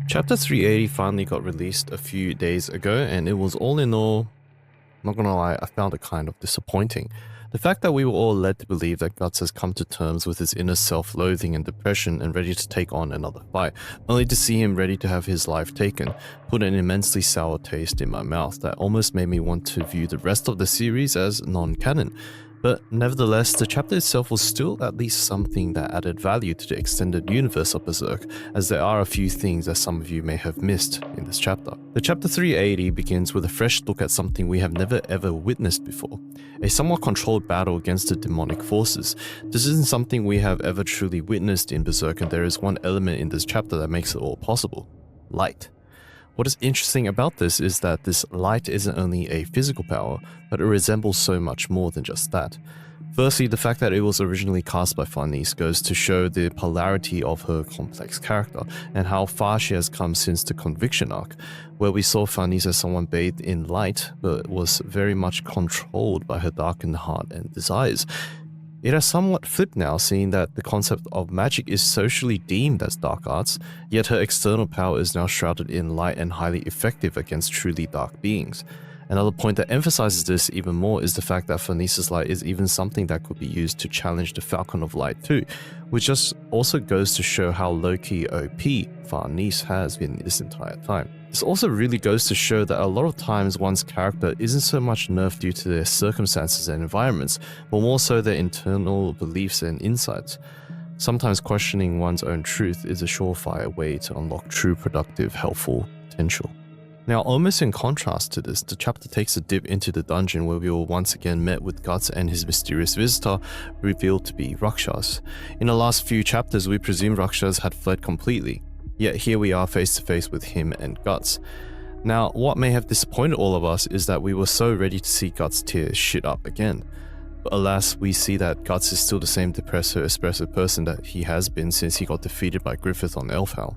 Chapter 380 finally got released a few days ago, and it was all in all, not gonna lie, I found it kind of disappointing. The fact that we were all led to believe that Guts has come to terms with his inner self-loathing and depression and ready to take on another fight, only to see him ready to have his life taken, put an immensely sour taste in my mouth that almost made me want to view the rest of the series as non-canon. But nevertheless, the chapter itself was still at least something that added value to the extended universe of Berserk, as there are a few things that some of you may have missed in this chapter. The chapter 380 begins with a fresh look at something we have never ever witnessed before, a somewhat controlled battle against the demonic forces. This isn't something we have ever truly witnessed in Berserk, and there is one element in this chapter that makes it all possible: light. What is interesting about this is that this light isn't only a physical power, but it resembles so much more than just that. Firstly, the fact that it was originally cast by Farnese goes to show the polarity of her complex character, and how far she has come since the Conviction arc, where we saw Farnese as someone bathed in light, but was very much controlled by her darkened heart and desires. It has somewhat flipped now, seeing that the concept of magic is socially deemed as dark arts, yet her external power is now shrouded in light and highly effective against truly dark beings. Another point that emphasizes this even more is the fact that Farnese's light is even something that could be used to challenge the Falcon of Light too, which just also goes to show how low-key OP Farnese has been this entire time. This also really goes to show that a lot of times one's character isn't so much nerfed due to their circumstances and environments, but more so their internal beliefs and insights. Sometimes questioning one's own truth is a surefire way to unlock true productive, helpful potential. Now, almost in contrast to this, the chapter takes a dip into the dungeon where we were once again met with Guts and his mysterious visitor, revealed to be Rakshas. In the last few chapters, we presumed Rakshas had fled completely, yet here we are face to face with him and Guts. Now, what may have disappointed all of us is that we were so ready to see Guts tear shit up again. But alas, we see that Guts is still the same depressive, espresso person that he has been since he got defeated by Griffith on Elfhal.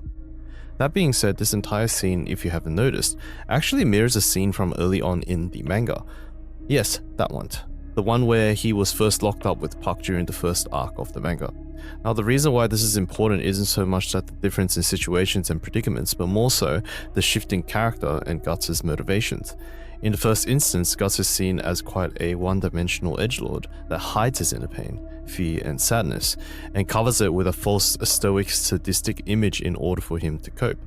That being said, this entire scene, if you haven't noticed, actually mirrors a scene from early on in the manga. Yes, that one. The one where he was first locked up with Puck during the first arc of the manga. Now, the reason why this is important isn't so much that the difference in situations and predicaments, but more so the shifting character and Guts' motivations. In the first instance, Guts is seen as quite a one-dimensional edgelord that hides his inner pain, fear and sadness, and covers it with a false stoic sadistic image in order for him to cope.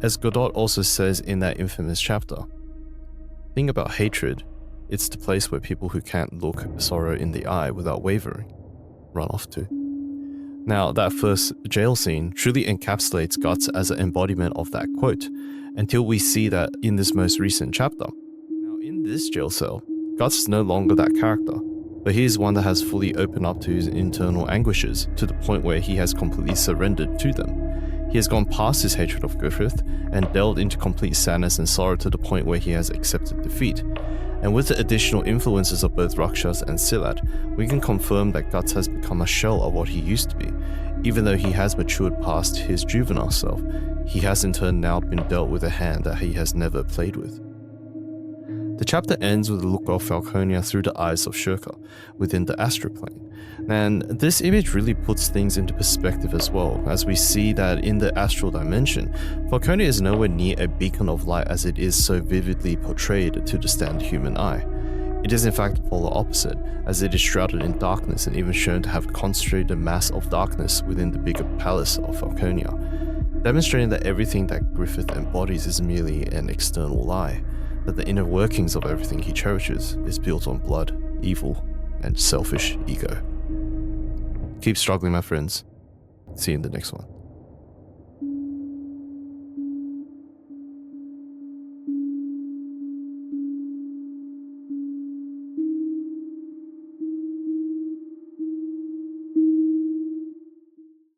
As Zodd also says in that infamous chapter, "Thing about hatred, it's the place where people who can't look sorrow in the eye without wavering run off to." Now, that first jail scene truly encapsulates Guts as an embodiment of that quote, until we see that in this most recent chapter. Now, in this jail cell, Guts is no longer that character, but he is one that has fully opened up to his internal anguishes, to the point where he has completely surrendered to them. He has gone past his hatred of Griffith, and delved into complete sadness and sorrow to the point where he has accepted defeat. And with the additional influences of both Rakshas and Silat, we can confirm that Guts has become a shell of what he used to be. Even though he has matured past his juvenile self, he has in turn now been dealt with a hand that he has never played with. The chapter ends with a look of Falconia through the eyes of Shirka, within the astral plane. And this image really puts things into perspective as well, as we see that in the astral dimension, Falconia is nowhere near a beacon of light as it is so vividly portrayed to the standard human eye. It is in fact the polar opposite, as it is shrouded in darkness and even shown to have concentrated mass of darkness within the bigger palace of Falconia, demonstrating that everything that Griffith embodies is merely an external lie, that the inner workings of everything he cherishes is built on blood, evil, and selfish ego. Keep struggling, my friends. See you in the next one.